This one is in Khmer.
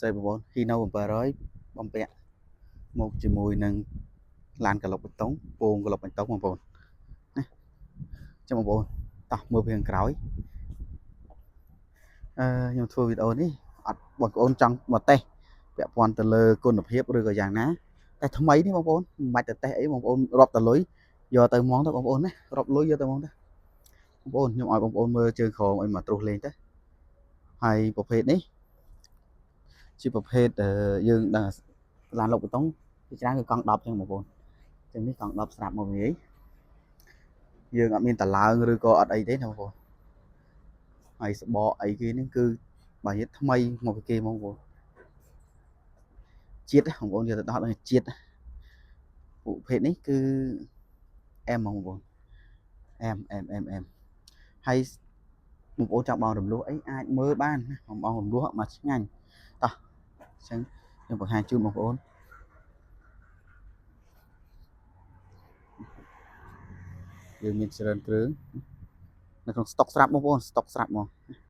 ใจបងប្អូន Hino 700 បំពាក់មកជាមួយនឹងឡានក្លុកបេតុងពងក្លុកបេតុងបងប្អូនណាចាំបងប្អូនតោះមើលពីខាងក្រោយខ្ញុំធ្វើវីដេអូនេះអត់បងប្អូនចង់មកតេស្តពាក់ព័ន្ធទៅលើគុណភាពឬក៏យ៉ាងណាតែថ្មីនេះបងប្អូនមិនបាច់ទៅតេស្តអីបងប្អូនរាប់តលុយយកទៅហ្មងទៅបងប្អូនណារាប់លុយយកទៅហ្មងទៅបងប្អូនខ្ញុំឲ្យបងប្អូនមើលជើងក្រោមឲ្យមកត្រុសលេងទៅហើយប្រភេទនេះជាប្រភេទយើងដឹងឡានលុកបេតុងពីច្រើនគឺកង់10ចឹងបងប្អូនចឹងនេះកង់10ស្រាប់មកវិញយើងអត់មានតឡើងឬក៏អត់អីទេណាបងប្អូនហើយសបកអីគេនេះគឺបើនិយាយថ្មីមកពីគេបងប្អូនជាតិបងប្អូនយកទៅដោះដល់ជាតិប្រភេទនេះគឺអែមបងប្អូនអែមហើយបងប្អូនចង់បងរំលោះអីអាចមើលបានបងរំលោះមកឆ្ងាញ់តោះអញ្ចឹងខ្ញុំបង្ហាញជូនបងប្អូនយើងមានច្រើនគ្រឿងនៅក្នុងស្តុកស្រាប់បងប្អូនស្តុកស្រាប់មក